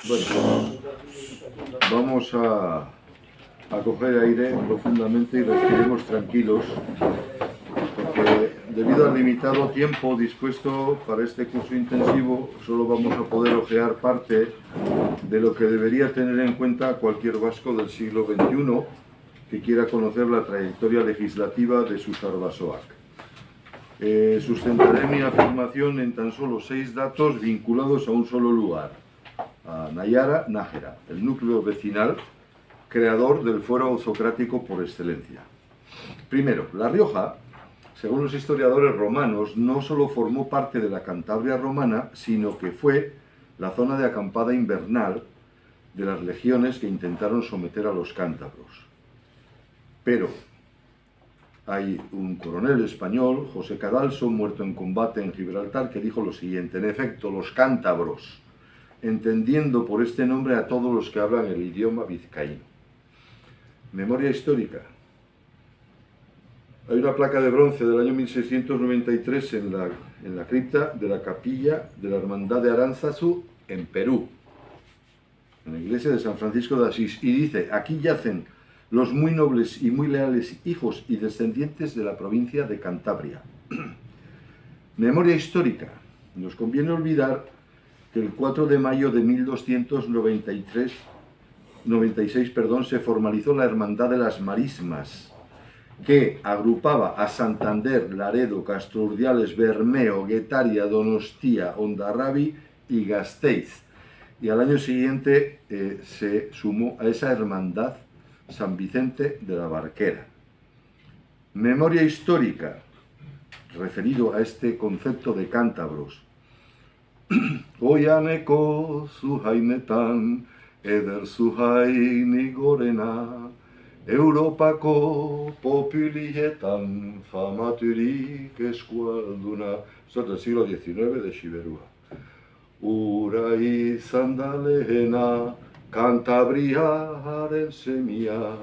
Bueno, vamos a coger aire profundamente y respiremos tranquilos, porque debido al limitado tiempo dispuesto para este curso intensivo, solo vamos a poder ojear parte de lo que debería tener en cuenta cualquier vasco del siglo XXI que quiera conocer la trayectoria legislativa de Susar Basoak. Sustentaré mi afirmación en tan solo 6 datos vinculados a un solo lugar, a Naiara Nájera, el núcleo vecinal creador del fuero socrático por excelencia. Primero, La Rioja, según los historiadores romanos, no solo formó parte de la Cantabria romana, sino que fue la zona de acampada invernal de las legiones que intentaron someter a los cántabros. Pero hay un coronel español, José Cadalso, muerto en combate en Gibraltar, que dijo lo siguiente: en efecto, los cántabros, entendiendo por este nombre a todos los que hablan el idioma vizcaíno. Memoria histórica. Hay una placa de bronce del año 1693 en la cripta de la capilla de la Hermandad de Aránzazu, en Perú, en la iglesia de San Francisco de Asís, y dice: aquí yacen los muy nobles y muy leales hijos y descendientes de la provincia de Cantabria. Memoria histórica. Nos conviene olvidar que el 4 de mayo de 1296 se formalizó la Hermandad de las Marismas, que agrupaba a Santander, Laredo, Castrurdiales, Bermeo, Guetaria, Donostia, Hondarrabi y Gasteiz. Y al año siguiente se sumó a esa hermandad San Vicente de la Barquera. Memoria histórica, referido a este concepto de cántabros. Oianeko zuhainetan, eder zuhaini gorena, Europako populietan famaturik eskualduna. Esto es del siglo XIX de Xiberua. Ura izan da lehena, Cantabriaren semia,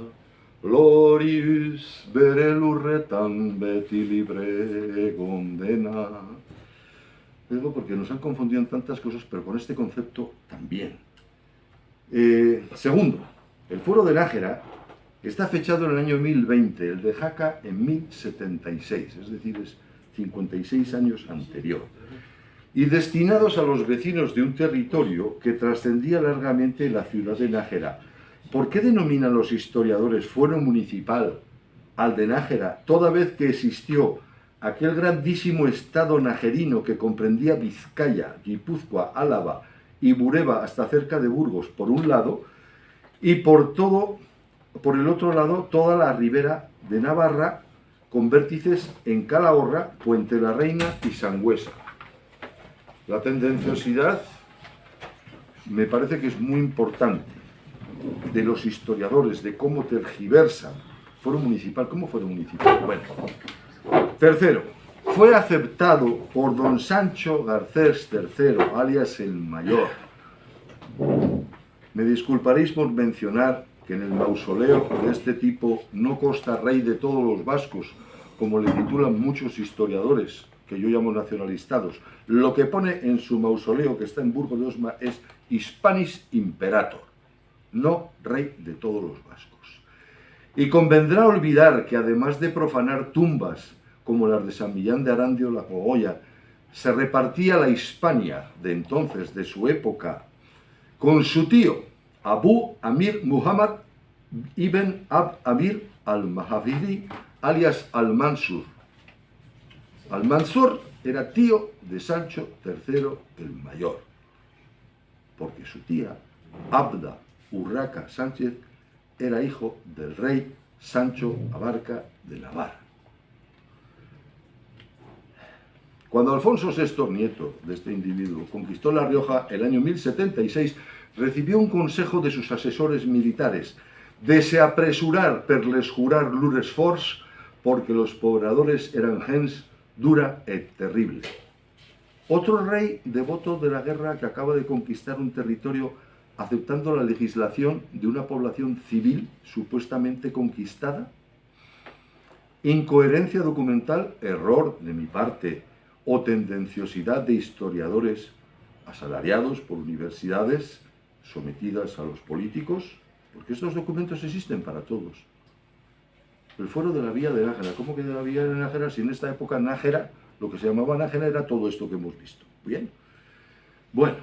Glorius bere lurretan beti libre egon dena. Digo porque nos han confundido en tantas cosas, pero con este concepto también. Segundo, el fuero de Nájera está fechado en el año 1020, el de Jaca en 1076, es decir, es 56 años anterior, y destinados a los vecinos de un territorio que trascendía largamente la ciudad de Nájera. ¿Por qué denominan los historiadores fuero municipal al de Nájera, toda vez que existió aquel grandísimo estado najerino que comprendía Vizcaya, Guipúzcoa, Álava y Bureba hasta cerca de Burgos por un lado, y por el otro lado toda la ribera de Navarra con vértices en Calahorra, Puente la Reina y Sangüesa? La tendenciosidad me parece que es muy importante de los historiadores, de cómo tergiversan fuero municipal. ¿Cómo fuero municipal? Bueno. Tercero, fue aceptado por don Sancho Garcés III, alias el Mayor. Me disculparéis por mencionar que en el mausoleo de este tipo no consta rey de todos los vascos, como le titulan muchos historiadores, que yo llamo nacionalistados. Lo que pone en su mausoleo, que está en Burgos de Osma, es Hispanis Imperator, no rey de todos los vascos. Y convendrá olvidar que además de profanar tumbas como las de San Millán de Arandio o la Cogolla, se repartía la Hispania de entonces, de su época, con su tío, Abu Amir Muhammad ibn Abd Amir al-Mahavidi, alias al-Mansur. Al-Mansur era tío de Sancho III el Mayor, porque su tía, Abda Urraca Sánchez, era hijo del rey Sancho Abarca de Navarra. Cuando Alfonso VI, nieto de este individuo, conquistó La Rioja el año 1076, recibió un consejo de sus asesores militares de se apresurar per les jurar lures forts, porque los pobladores eran gens dura et terrible. Otro rey devoto de la guerra que acaba de conquistar un territorio aceptando la legislación de una población civil supuestamente conquistada. Incoherencia documental, error de mi parte, o tendenciosidad de historiadores asalariados por universidades sometidas a los políticos, porque estos documentos existen para todos. El foro de la Vía de Nájera, ¿cómo que de la Vía de Nájera? Si en esta época Nájera, lo que se llamaba Nájera era todo esto que hemos visto. Bien. Bueno,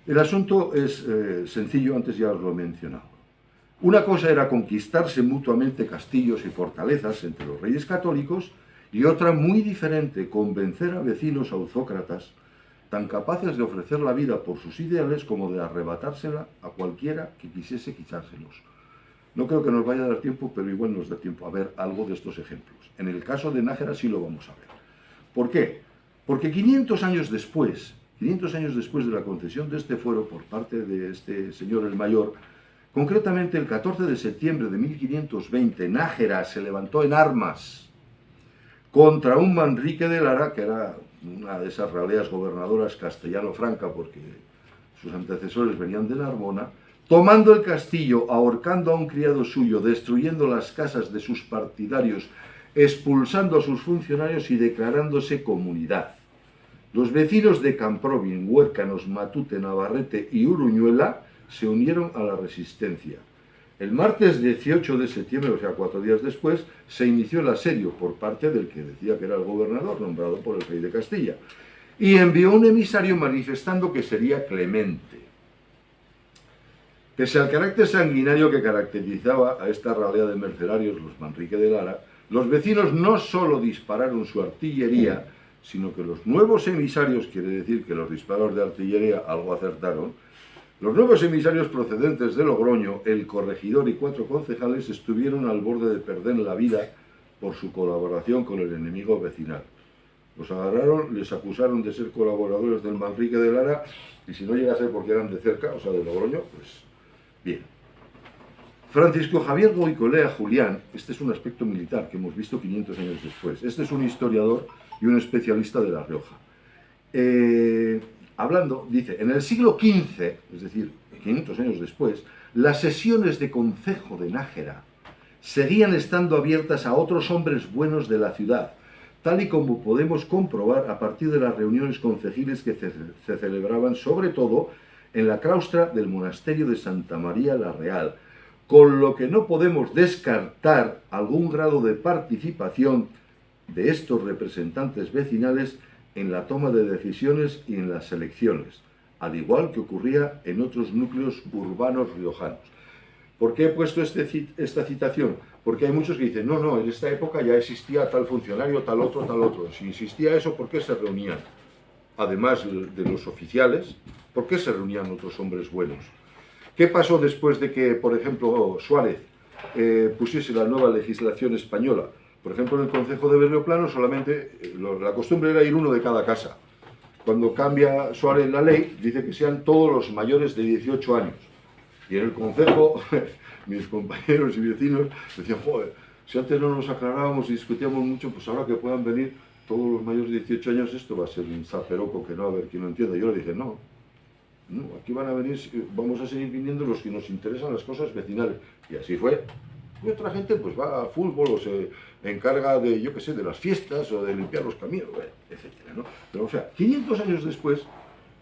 el asunto es sencillo, antes ya os lo he mencionado. Una cosa era conquistarse mutuamente castillos y fortalezas entre los reyes católicos, y otra muy diferente, convencer a vecinos autócratas tan capaces de ofrecer la vida por sus ideales como de arrebatársela a cualquiera que quisiese quitárselos. No creo que nos vaya a dar tiempo, pero igual nos da tiempo a ver algo de estos ejemplos. En el caso de Nájera sí lo vamos a ver. ¿Por qué? Porque 500 años después de la concesión de este fuero por parte de este señor el Mayor, concretamente el 14 de septiembre de 1520, Nájera se levantó en armas contra un Manrique de Lara, que era una de esas raleas gobernadoras castellano-franca, porque sus antecesores venían de Narbona, tomando el castillo, ahorcando a un criado suyo, destruyendo las casas de sus partidarios, expulsando a sus funcionarios y declarándose comunidad. Los vecinos de Camprovin, Huércanos, Matute, Navarrete y Uruñuela se unieron a la resistencia. El martes 18 de septiembre, o sea, 4 días después, se inició el asedio por parte del que decía que era el gobernador, nombrado por el rey de Castilla, y envió un emisario manifestando que sería clemente. Pese al carácter sanguinario que caracterizaba a esta ralea de mercenarios, los Manrique de Lara, los vecinos no solo dispararon su artillería, sino que los nuevos emisarios, quiere decir que los disparos de artillería algo acertaron, los nuevos emisarios procedentes de Logroño, el corregidor y 4 concejales estuvieron al borde de perder la vida por su colaboración con el enemigo vecinal. Los agarraron, les acusaron de ser colaboradores del Manrique de Lara, y si no llega a ser porque eran de cerca, o sea, de Logroño, pues bien. Francisco Javier Goicolea Julián, este es un aspecto militar que hemos visto 500 años después. Este es un historiador y un especialista de La Rioja. Hablando, dice, en el siglo XV, es decir, 500 años después, las sesiones de concejo de Nájera seguían estando abiertas a otros hombres buenos de la ciudad, tal y como podemos comprobar a partir de las reuniones concejiles que se celebraban sobre todo en la claustra del monasterio de Santa María la Real, con lo que no podemos descartar algún grado de participación de estos representantes vecinales en la toma de decisiones y en las elecciones, al igual que ocurría en otros núcleos urbanos riojanos. ¿Por qué he puesto esta citación? Porque hay muchos que dicen, no, en esta época ya existía tal funcionario, tal otro. Si existía eso, ¿por qué se reunían? Además de los oficiales, ¿por qué se reunían otros hombres buenos? ¿Qué pasó después de que, por ejemplo, Suárez pusiese la nueva legislación española? Por ejemplo, en el concejo de Berrioplano solamente la costumbre era ir uno de cada casa. Cuando cambia Suárez la ley, dice que sean todos los mayores de 18 años. Y en el concejo, mis compañeros y vecinos decían, joder, si antes no nos aclarábamos y discutíamos mucho, pues ahora que puedan venir todos los mayores de 18 años, esto va a ser un zaperoco que no va a haber quien lo entienda. Yo le dije, no, aquí van a venir, vamos a seguir viniendo los que nos interesan las cosas vecinales. Y así fue. Y otra gente pues va a fútbol o se encarga de, yo qué sé, de las fiestas o de limpiar los caminos, etcétera, ¿no? Pero, o sea, 500 años después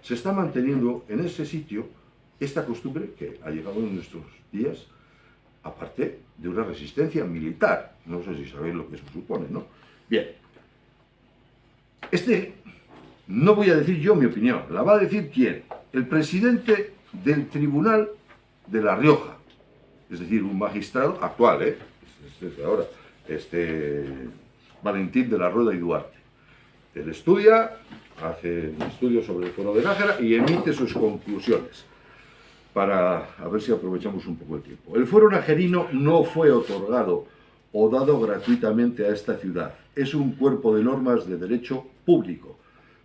se está manteniendo en ese sitio esta costumbre que ha llegado en nuestros días, aparte de una resistencia militar. No sé si sabéis lo que eso supone, ¿no? Bien. No voy a decir yo mi opinión, la va a decir ¿quién? El presidente del Tribunal de La Rioja, es decir, un magistrado actual, desde ahora, Valentín de la Rueda y Duarte. Él estudia, hace un estudio sobre el foro de Nájera y emite sus conclusiones, para a ver si aprovechamos un poco el tiempo. El foro najerino no fue otorgado o dado gratuitamente a esta ciudad. Es un cuerpo de normas de derecho público.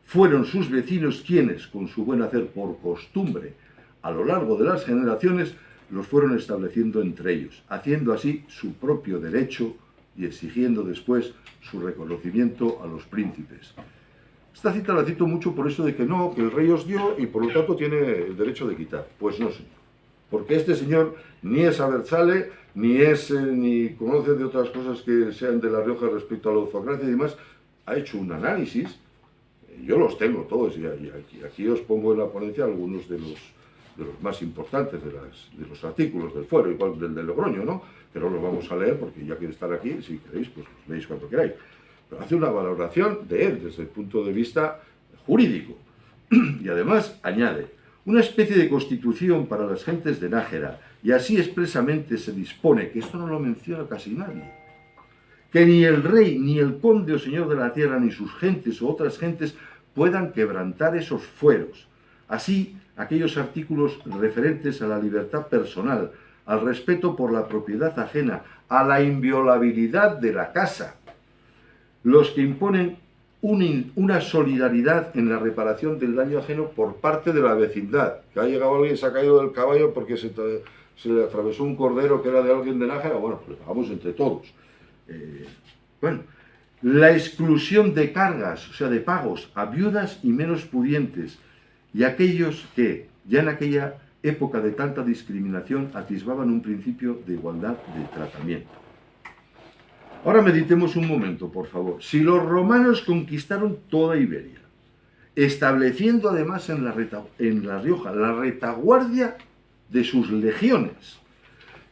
Fueron sus vecinos quienes, con su buen hacer por costumbre, a lo largo de las generaciones, los fueron estableciendo entre ellos, haciendo así su propio derecho y exigiendo después su reconocimiento a los príncipes. Esta cita la cito mucho por eso de que no, que el rey os dio y por lo tanto tiene el derecho de quitar. Pues no, señor. Porque este señor ni es aversale, ni conoce de otras cosas que sean de La Rioja respecto a la autocracia y demás. Ha hecho un análisis, yo los tengo todos, y aquí os pongo en la ponencia algunos de de los más importantes de los artículos del Fuero, igual del de Logroño, ¿no? Que no los vamos a leer porque ya quiere estar aquí, si queréis, pues los leéis cuando queráis. Pero hace una valoración de él desde el punto de vista jurídico. Y además añade, una especie de constitución para las gentes de Nájera, y así expresamente se dispone, que esto no lo menciona casi nadie, que ni el rey, ni el conde o señor de la tierra, ni sus gentes o otras gentes puedan quebrantar esos fueros. Así, aquellos artículos referentes a la libertad personal, al respeto por la propiedad ajena, a la inviolabilidad de la casa, los que imponen una solidaridad en la reparación del daño ajeno por parte de la vecindad. Que ha llegado alguien, se ha caído del caballo porque se le atravesó un cordero que era de alguien de Nájera, bueno, pues lo pagamos entre todos. Bueno, la exclusión de cargas, o sea, de pagos a viudas y menos pudientes, y aquellos que, ya en aquella época de tanta discriminación, atisbaban un principio de igualdad de tratamiento. Ahora meditemos un momento, por favor. Si los romanos conquistaron toda Iberia, estableciendo además en La Rioja la retaguardia de sus legiones,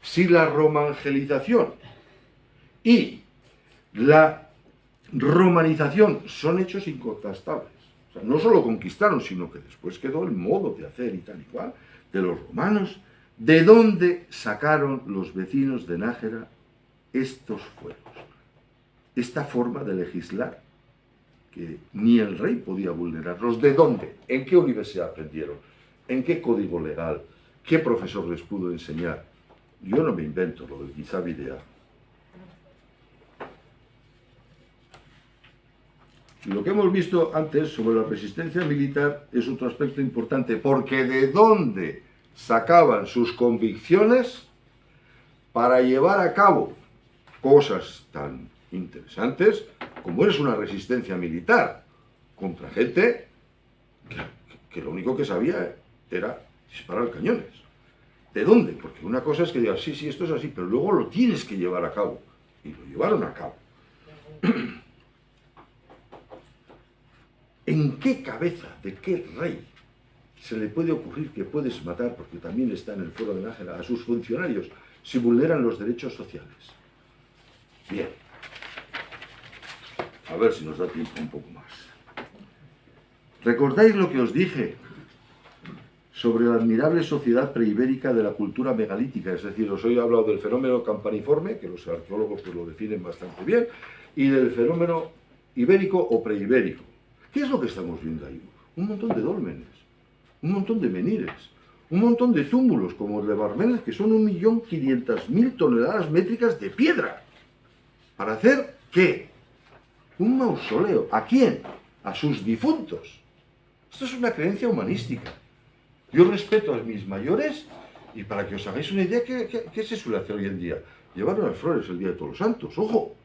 si la romangelización y la romanización son hechos incontestables, o sea, no solo conquistaron, sino que después quedó el modo de hacer y tal y cual de los romanos, ¿de dónde sacaron los vecinos de Nájera estos fueros? Esta forma de legislar, que ni el rey podía vulnerarlos. ¿De dónde? ¿En qué universidad aprendieron? ¿En qué código legal? ¿Qué profesor les pudo enseñar? Yo no me invento lo del Guizavidea. Y lo que hemos visto antes sobre la resistencia militar es otro aspecto importante, porque ¿de dónde sacaban sus convicciones para llevar a cabo cosas tan interesantes como es una resistencia militar contra gente que lo único que sabía era disparar cañones? ¿De dónde? Porque una cosa es que digas, sí, esto es así, pero luego lo tienes que llevar a cabo. Y lo llevaron a cabo. ¿En qué cabeza de qué rey se le puede ocurrir que puedes matar, porque también está en el Fuero de Nájera, a sus funcionarios si vulneran los derechos sociales? Bien. A ver si nos da tiempo un poco más. ¿Recordáis lo que os dije sobre la admirable sociedad preibérica de la cultura megalítica? Es decir, os he hablado del fenómeno campaniforme, que los arqueólogos pues lo definen bastante bien, y del fenómeno ibérico o preibérico. ¿Qué es lo que estamos viendo ahí? Un montón de dólmenes, un montón de menires, un montón de túmulos como el de Barmenes, que son 1.500.000 toneladas métricas de piedra. ¿Para hacer qué? Un mausoleo. ¿A quién? A sus difuntos. Esto es una creencia humanística. Yo respeto a mis mayores, y para que os hagáis una idea, ¿qué se suele hacer hoy en día? Llevar unas flores el Día de Todos los Santos. ¡Ojo!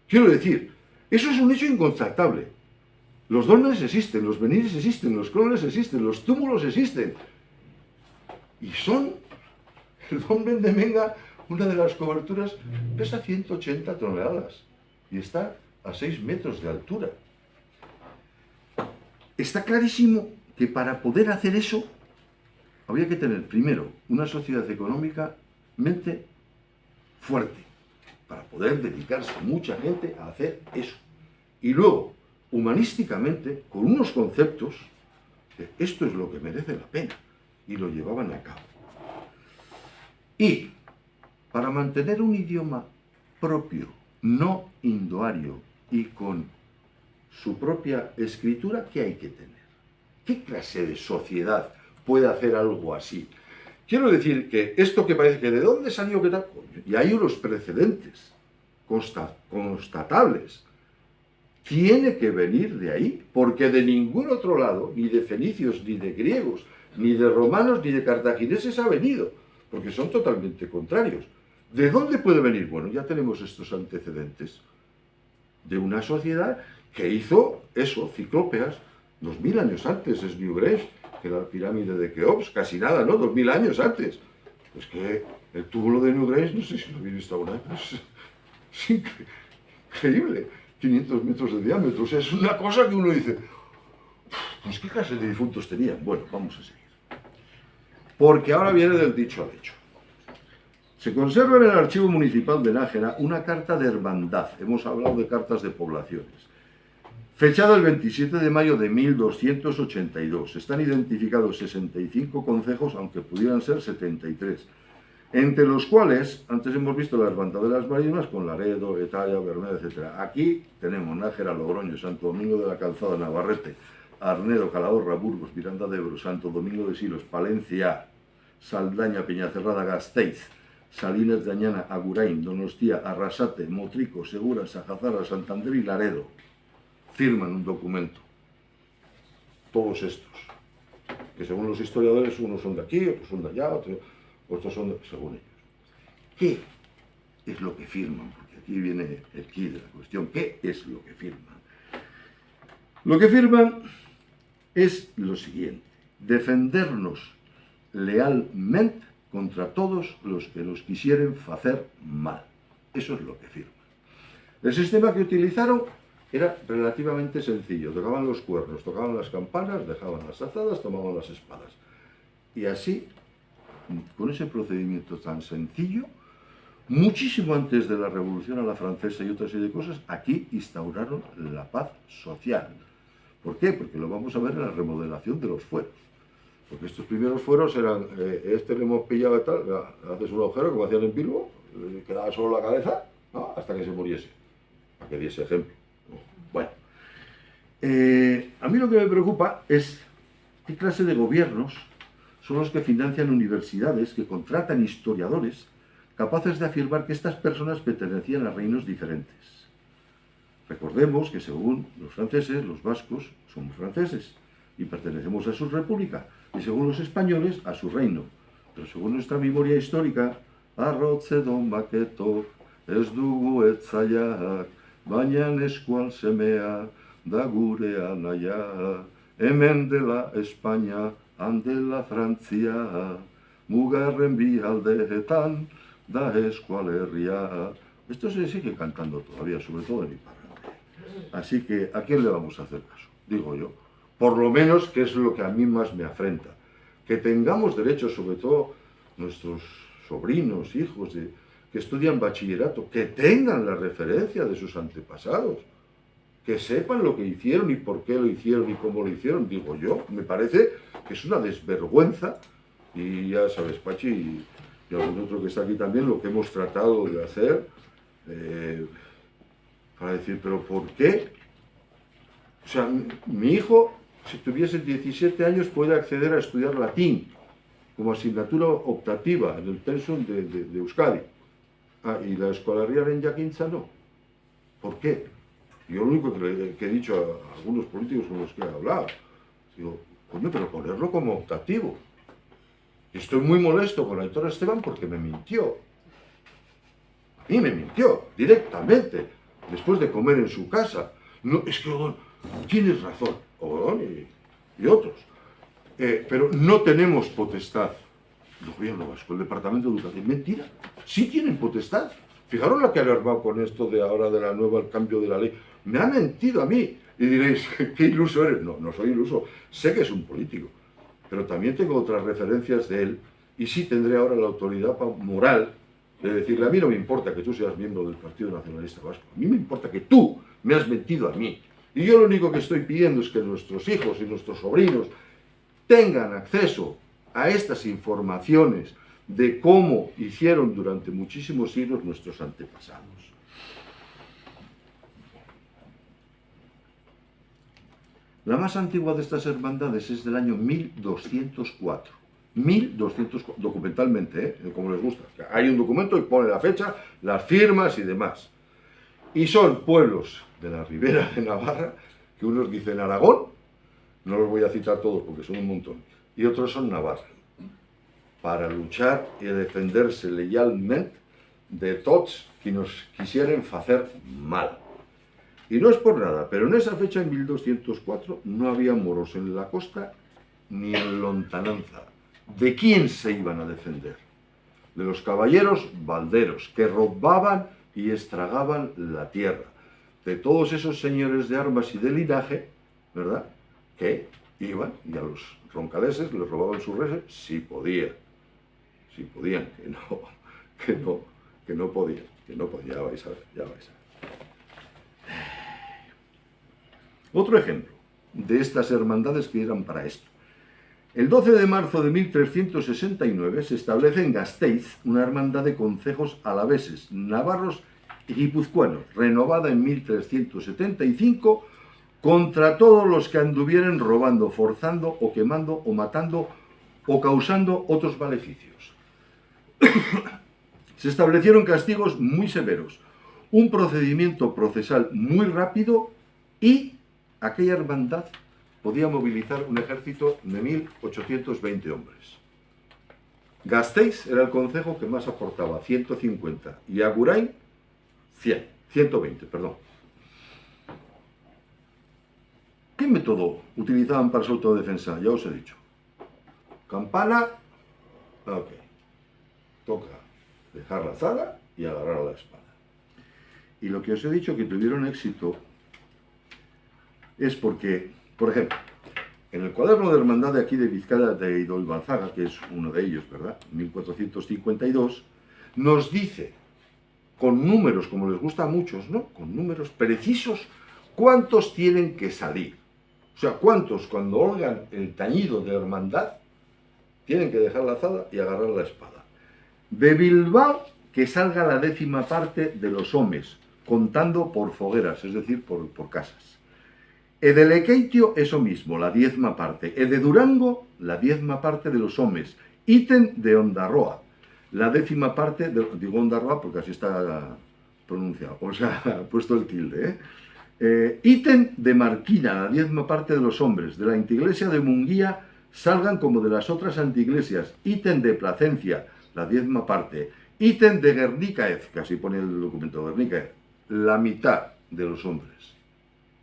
Quiero decir, eso es un hecho incontrastable. Los dólmenes existen, los menires existen, los cróneres existen, los túmulos existen. Y son, el dolmen de Menga, una de las coberturas, pesa 180 toneladas y está a 6 metros de altura. Está clarísimo que para poder hacer eso, habría que tener primero una sociedad económicamente fuerte, para poder dedicarse mucha gente a hacer eso. Y luego, humanísticamente, con unos conceptos, que esto es lo que merece la pena, y lo llevaban a cabo. Y para mantener un idioma propio, no indoario, y con su propia escritura, ¿qué hay que tener? ¿Qué clase de sociedad puede hacer algo así? Quiero decir que esto que parece que de dónde salió, qué tal, y hay unos precedentes constatables. Tiene que venir de ahí, porque de ningún otro lado, ni de fenicios, ni de griegos, ni de romanos, ni de cartagineses ha venido, porque son totalmente contrarios. ¿De dónde puede venir? Bueno, ya tenemos estos antecedentes de una sociedad que hizo eso, ciclópeas, 2000 años antes, es Newgrange, que la pirámide de Keops, casi nada, ¿no? 2000 años antes. Es que el túmulo de Newgrange, no sé si lo habéis visto alguna vez, es increíble, 500 metros de diámetro, o sea, es una cosa que uno dice, pues ¿qué clase de difuntos tenían? Bueno, vamos a seguir. porque ahora viene del dicho al hecho. Se conserva en el Archivo Municipal de Nájera una carta de hermandad, hemos hablado de cartas de poblaciones, fechada el 27 de mayo de 1282. Están identificados 65 concejos, aunque pudieran ser 73, entre los cuales, antes hemos visto la Hermandad de las Marismas con Laredo, Etaya, Bermeda, etc. Aquí tenemos Nájera, Logroño, Santo Domingo de la Calzada, Navarrete, Arnedo, Calahorra, Burgos, Miranda de Ebro, Santo Domingo de Silos, Palencia, Saldaña, Peñacerrada, Gasteiz, Salinas de Añana, Agurain, Donostia, Arrasate, Motrico, Segura, Sajazara, Santander y Laredo. Firman un documento. Todos estos. Que según los historiadores, unos son de aquí, otros son de allá, otros son de, según ellos. ¿Qué es lo que firman? Porque aquí viene el quid de la cuestión. ¿Qué es lo que firman? Lo que firman es lo siguiente: defendernos lealmente contra todos los que nos quisieren hacer mal. Eso es lo que firman. El sistema que utilizaron era relativamente sencillo. Tocaban los cuernos, tocaban las campanas, dejaban las azadas, tomaban las espadas. Y así, con ese procedimiento tan sencillo, muchísimo antes de la Revolución a la Francesa y otra serie de cosas, aquí instauraron la paz social. ¿Por qué? Porque lo vamos a ver en la remodelación de los fueros. Porque estos primeros fueros eran, este le hemos pillado y tal, haces un agujero como hacían en Bilbo, quedaba solo la cabeza, ¿no?, hasta que se muriese, para que diese ejemplo. Bueno, a mí lo que me preocupa es qué clase de gobiernos son los que financian universidades, que contratan historiadores capaces de afirmar que estas personas pertenecían a reinos diferentes. Recordemos que según los franceses, los vascos somos franceses y pertenecemos a su república, y según los españoles, a su reino. Pero según nuestra memoria histórica, arrotzedon baketo, ez dugu etzaiak, baina eskual semea, da gure anaia, hemen dela España, handela Frantzia, mugarren bi aldeetan, da eskual herria. Esto se sigue cantando todavía, sobre todo en Iparralde. Así que, ¿a quién le vamos a hacer caso? Digo yo. Por lo menos, que es lo que a mí más me afrenta, que tengamos derecho, sobre todo nuestros sobrinos, hijos que estudian bachillerato, que tengan la referencia de sus antepasados, que sepan lo que hicieron y por qué lo hicieron y cómo lo hicieron. Digo yo, me parece que es una desvergüenza, y ya sabes, Pachi y algún otro que está aquí también, lo que hemos tratado de hacer, para decir, pero ¿por qué? O sea, mi hijo, si tuviese 17 años, puede acceder a estudiar latín como asignatura optativa en el pensum de Euskadi. Y la escolaridad en Jakintza no. ¿Por qué? Yo lo único que he dicho a algunos políticos con los que he hablado, digo, coño, pero ponerlo como optativo. Y estoy muy molesto con Aitor Esteban porque me mintió. Y me mintió directamente, después de comer en su casa. No, es que Odón, tienes razón, Odón y otros. Pero no tenemos potestad. El gobierno vasco, el Departamento de Educación. Mentira, sí tienen potestad. Fijaros la que ha alarmado con esto de ahora de la nueva, el cambio de la ley. Me ha mentido a mí. Y diréis, ¿qué iluso eres? No, no soy iluso. Sé que es un político. Pero también tengo otras referencias de él. Y sí tendré ahora la autoridad moral de decirle, a mí no me importa que tú seas miembro del Partido Nacionalista Vasco. A mí me importa que tú me has mentido a mí. Y yo lo único que estoy pidiendo es que nuestros hijos y nuestros sobrinos tengan acceso a estas informaciones de cómo hicieron durante muchísimos siglos nuestros antepasados. La más antigua de estas hermandades es del año 1204. 1204, documentalmente, como les gusta. Hay un documento y pone la fecha, las firmas y demás. Y son pueblos de la Ribera de Navarra, que unos dicen Aragón, no los voy a citar todos porque son un montón, y otros son Navarra, para luchar y defenderse lealmente de todos que nos quisieren hacer mal. Y no es por nada, pero en esa fecha, en 1204, no había moros en la costa ni en lontananza. ¿De quién se iban a defender? De los caballeros valderos, que robaban y estragaban la tierra. De todos esos señores de armas y de linaje, ¿verdad?, que iban y a los roncaleses les robaban sus reses si podían, que no podían, ya vais a ver, ya vais a ver. Otro ejemplo de estas hermandades que eran para esto. El 12 de marzo de 1369 se establece en Gasteiz una hermandad de concejos alaveses, navarros y guipuzcoanos, renovada en 1375, contra todos los que anduvieran robando, forzando o quemando o matando o causando otros maleficios. Se establecieron castigos muy severos, un procedimiento procesal muy rápido y aquella hermandad podía movilizar un ejército de 1820 hombres. Gasteiz era el concejo que más aportaba, 150, y Agurain, 120, perdón. ¿Qué método utilizaban para su autodefensa? Ya os he dicho. Campana, ok. Toca dejar la azada y agarrar la espada. Y lo que os he dicho que tuvieron éxito es porque, por ejemplo, en el cuaderno de hermandad de aquí de Vizcaya de Idolbanzaga, que es uno de ellos, ¿verdad?, 1452, nos dice, con números, como les gusta a muchos, ¿no?, con números precisos, cuántos tienen que salir. O sea, cuántos, cuando oigan el tañido de hermandad, tienen que dejar la azada y agarrar la espada. De Bilbao, que salga la 10ª parte de los homes, contando por fogueras, es decir, por casas. E de Lequeitio, eso mismo, la 10ª parte. E de Durango, la 10ª parte de los homes. Ítem de Ondarroa, la 10ª parte, digo Ondarroa porque así está pronunciado, o sea, puesto el tilde, ítem de Marquina, la 10ª parte de los hombres. De la antiglesia de Munguía, salgan como de las otras antiglesias. Ítem de Placencia, la 10ª parte. Ítem de Guernicaez, que así pone el documento, Guernicaez, la mitad de los hombres,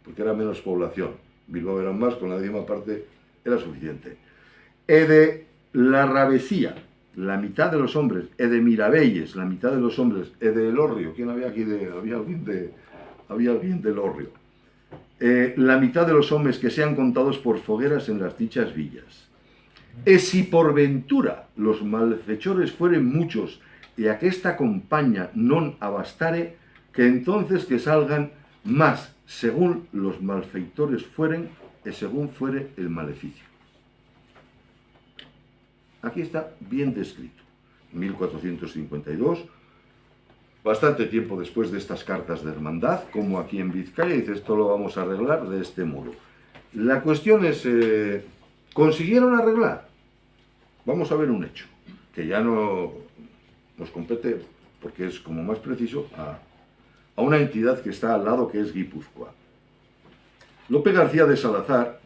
porque era menos población. Bilbao eran más, con la 10ª parte era suficiente. E de la Rabesía, la mitad de los hombres. E de Mirabelles, la mitad de los hombres. E de Elorrio, ¿quién había aquí? Había alguien de Elorrio. La mitad de los hombres que sean contados por fogueras en las dichas villas. E si por ventura los malfechores fueren muchos e aquesta compaña non abastare, que entonces que salgan más, según los malfeitores fueren, y según fuere el maleficio. Aquí está bien descrito. 1452, bastante tiempo después de estas cartas de hermandad, como aquí en Vizcaya, dice, esto lo vamos a arreglar de este modo. La cuestión es, ¿consiguieron arreglar? Vamos a ver un hecho, que ya no nos compete, porque es como más preciso, a una entidad que está al lado, que es Guipúzcoa. Lope García de Salazar,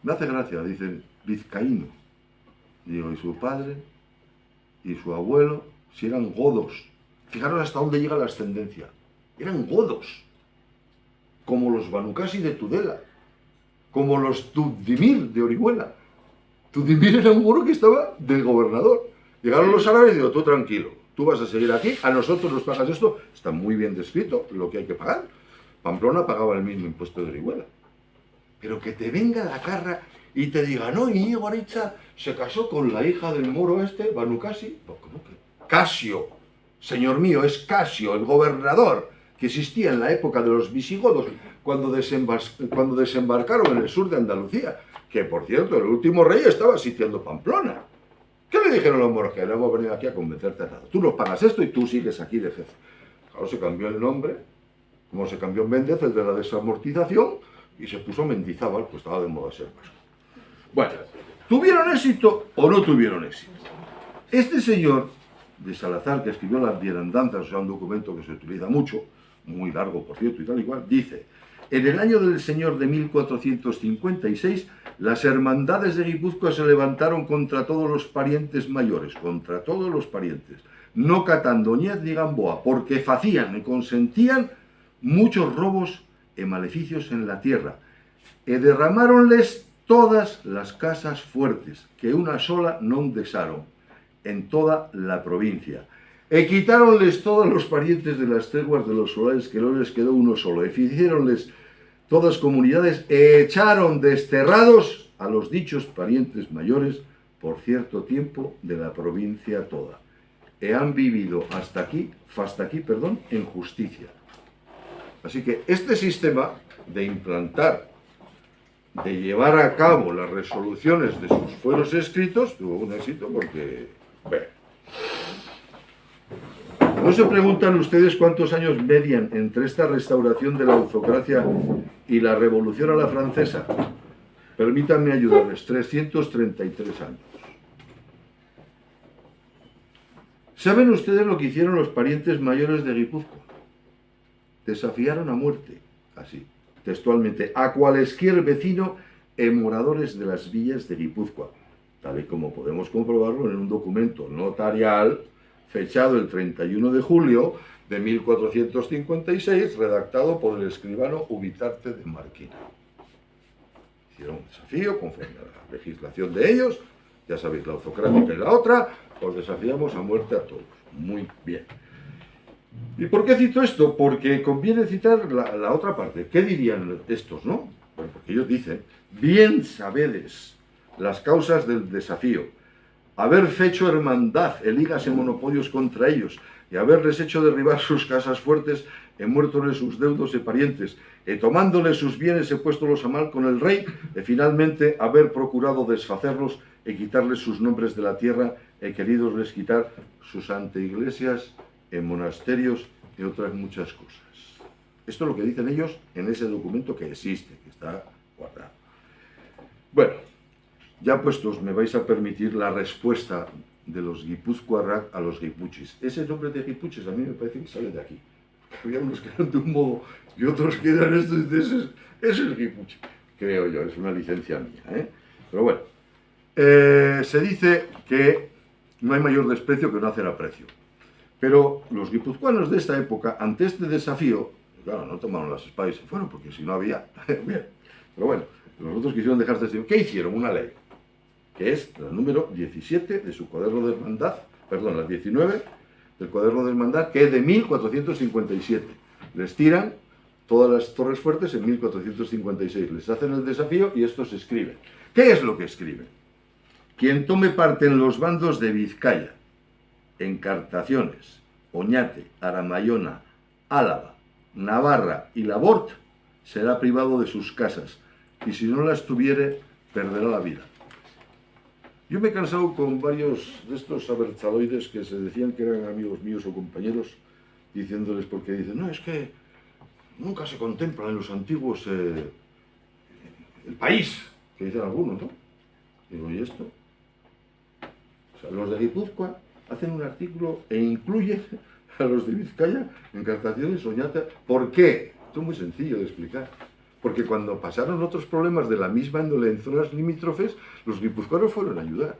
me hace gracia, dice, vizcaíno. Digo, y su padre y su abuelo, si eran godos. Fijaros hasta dónde llega la ascendencia. Eran godos, como los Banucasi de Tudela, como los Tudimir de Orihuela. Tudimir era un moro que estaba del gobernador. Llegaron los árabes y digo, tú tranquilo, tú vas a seguir aquí, a nosotros nos pagas esto. Está muy bien descrito lo que hay que pagar. Pamplona pagaba el mismo impuesto de Orihuela. Pero que te venga la carra y te diga, no, Íñigo Aritza se casó con la hija del moro este, Banucasi. ¿Cómo que? Casio, señor mío, es Casio, el gobernador, que existía en la época de los visigodos, cuando desembarcaron en el sur de Andalucía, que por cierto, el último rey estaba sitiando Pamplona. ¿Qué le dijeron los moros? Que no hemos venido aquí a convencerte a nada. Tú nos pagas esto y tú sigues aquí de jefe. Claro, se cambió el nombre, como se cambió en Méndez, el de la desamortización, y se puso Mendizábal, pues estaba de moda ser vasco. Bueno, ¿tuvieron éxito o no tuvieron éxito? Este señor de Salazar, que escribió las Bierandanzas, o sea, un documento que se utiliza mucho, muy largo, por cierto, y tal y cual, dice, en el año del Señor de 1456, las hermandades de Guipúzcoa se levantaron contra todos los parientes mayores, contra todos los parientes, no catando Ñez ni Gamboa, porque facían y consentían muchos robos e maleficios en la tierra, e derramáronles todas las casas fuertes, que una sola non desaron, en toda la provincia. E quitáronles todos los parientes de las treguas de los solares, que no les quedó uno solo. E hicieronles todas comunidades, e echaron desterrados a los dichos parientes mayores por cierto tiempo de la provincia toda. E han vivido hasta aquí, en justicia. Así que este sistema de implantar, de llevar a cabo las resoluciones de sus fueros escritos, tuvo un éxito porque... Bueno, ¿no se preguntan ustedes cuántos años median entre esta restauración de la autocracia y la revolución a la francesa? Permítanme ayudarles, 333 años. ¿Saben ustedes lo que hicieron los parientes mayores de Guipúzcoa? Desafiaron a muerte, así, textualmente, a cualesquier vecino en moradores de las villas de Guipúzcoa, tal y como podemos comprobarlo en un documento notarial fechado el 31 de julio de 1456, redactado por el escribano Ubitarte de Marquina. Hicieron un desafío conforme a la legislación de ellos, ya sabéis, la autocrática y la otra, os desafiamos a muerte a todos. Muy bien. ¿Y por qué cito esto? Porque conviene citar la otra parte. ¿Qué dirían estos, no? Bueno, porque ellos dicen, bien sabedes las causas del desafío, haber fecho hermandad e ligas en monopolios contra ellos, y haberles hecho derribar sus casas fuertes, e muertoles sus deudos e parientes, e tomándoles sus bienes e puéstolos a mal con el rey, e finalmente haber procurado desfacerlos e quitarles sus nombres de la tierra, e queridosles quitar sus anteiglesias e monasterios y otras muchas cosas. Esto es lo que dicen ellos en ese documento que existe, que está guardado. Bueno, ya puestos, me vais a permitir la respuesta de los guipúzcoarrak a los guipuchis. Ese nombre de guipuchis a mí me parece que sale de aquí. Había unos que eran de un modo y otros que eran estos. Ese es guipuchi, creo yo, es una licencia mía, ¿eh? Pero bueno, se dice que no hay mayor desprecio que no hacer aprecio. Pero los guipuzcoanos de esta época, ante este desafío, claro, no tomaron las espadas y se fueron, porque si no había... Bien. Pero bueno, los otros quisieron dejar este desafío. ¿Qué hicieron? Una ley, que es la número 17 de su cuaderno de hermandad, perdón, la 19 del cuaderno de hermandad, que es de 1457. Les tiran todas las torres fuertes en 1456. Les hacen el desafío y estos escriben. ¿Qué es lo que escriben? Quien tome parte en los bandos de Vizcaya, Encartaciones, Oñate, Aramayona, Álava, Navarra y Labort, será privado de sus casas, y si no las tuviere, perderá la vida. Yo me he cansado con varios de estos abertzaloides que se decían que eran amigos míos o compañeros, diciéndoles, porque dicen, no, es que nunca se contempla en los antiguos el país, que dicen algunos, ¿no? Digo, ¿y esto? O sea, los de Guipúzcoa hacen un artículo e incluyen a los de Vizcaya, Encartaciones, Oñate. ¿Por qué? Esto es muy sencillo de explicar. Porque cuando pasaron otros problemas de la misma índole en zonas limítrofes, los guipuzcoanos fueron a ayudar.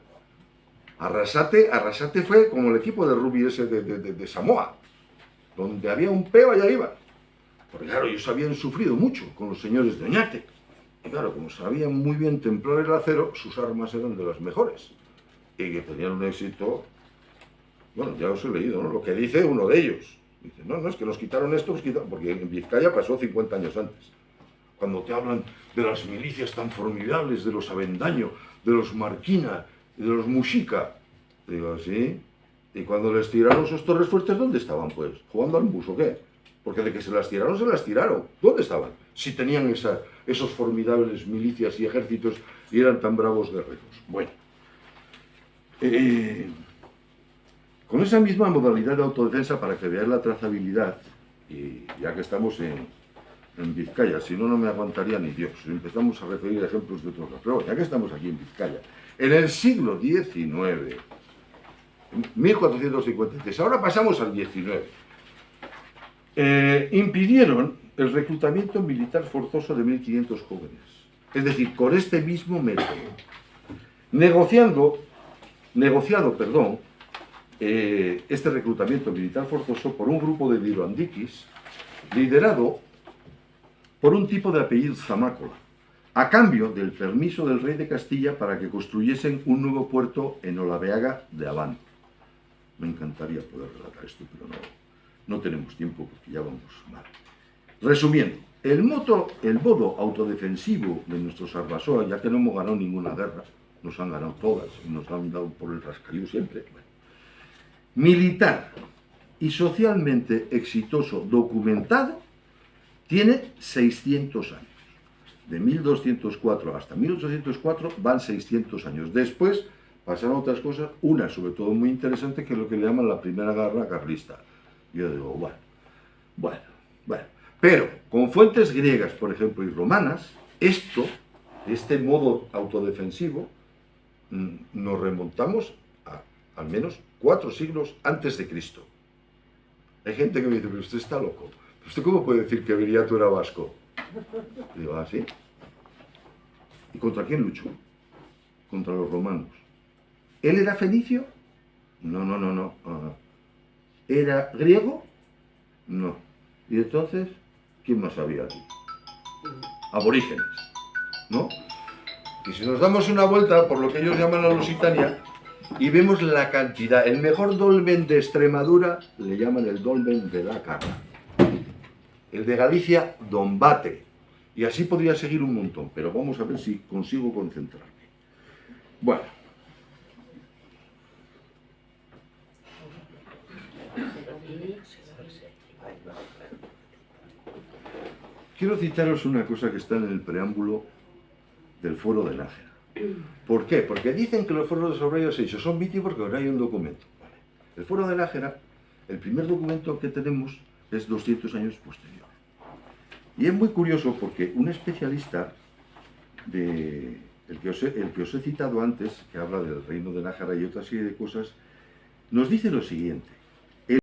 Arrasate fue como el equipo de rugby ese de Samoa, donde había un peo, allá iba. Porque claro, ellos habían sufrido mucho con los señores de Oñate. Y claro, como sabían muy bien templar el acero, sus armas eran de las mejores. Y que tenían un éxito, bueno, ya os he leído, ¿no? Lo que dice uno de ellos. Dice, no, es que nos quitaron esto, porque en Vizcaya pasó 50 años antes. Cuando te hablan de las milicias tan formidables, de los Avendaño, de los Marquina, de los Muxica, digo, ¿sí? Y cuando les tiraron sus torres fuertes, ¿dónde estaban, pues? ¿Jugando al bus o qué? Porque de que se las tiraron, se las tiraron. ¿Dónde estaban? Si tenían esos formidables milicias y ejércitos y eran tan bravos guerreros. Bueno. Con esa misma modalidad de autodefensa, para que veáis la trazabilidad, y ya que estamos en Vizcaya, si no, no me aguantaría ni Dios. Empezamos a referir ejemplos de otros lados. Pero ya que estamos aquí en Vizcaya, en el siglo XIX, 1453, ahora pasamos al XIX, impidieron el reclutamiento militar forzoso de 1.500 jóvenes. Es decir, con este mismo método, negociado, este reclutamiento militar forzoso por un grupo de diroandiquis liderado por un tipo de apellido Zamácola, a cambio del permiso del rey de Castilla para que construyesen un nuevo puerto en Olaveaga de Habán. Me encantaría poder relatar esto, pero no tenemos tiempo porque ya vamos mal. Resumiendo, El modo autodefensivo de nuestros Arbasoa, ya que no hemos ganado ninguna guerra, nos han ganado todas y nos han dado por el rascayú siempre. Bueno, militar y socialmente exitoso documentado, tiene 600 años. De 1204 hasta 1804 van 600 años. Después pasaron otras cosas, una sobre todo muy interesante, que es lo que le llaman la primera guerra carlista. Yo digo, bueno. Pero con fuentes griegas, por ejemplo, y romanas, este modo autodefensivo, nos remontamos a al menos 4 siglos antes de Cristo. Hay gente que me dice, pero usted está loco. ¿Usted cómo puede decir que Viriato era vasco? Y digo, ¿ah, sí? ¿Y contra quién luchó? Contra los romanos. ¿Él era fenicio? No. ¿Era griego? No. ¿Y entonces quién más había aquí? Aborígenes, ¿no? Y si nos damos una vuelta por lo que ellos llaman la Lusitania y vemos la cantidad, el mejor dolmen de Extremadura le llaman el dolmen de la Carra. El de Galicia, Dombate. Y así podría seguir un montón, pero vamos a ver si consigo concentrarme. Bueno. Quiero citaros una cosa que está en el preámbulo del Foro de Nájera. ¿Por qué? Porque dicen que los foros de Sobrallo hechos son míticos porque no hay un documento. Vale. El Foro de Nájera, el primer documento que tenemos es 200 años posterior. Y es muy curioso porque un especialista, el que os he citado antes, que habla del reino de Nájera y otra serie de cosas, nos dice lo siguiente.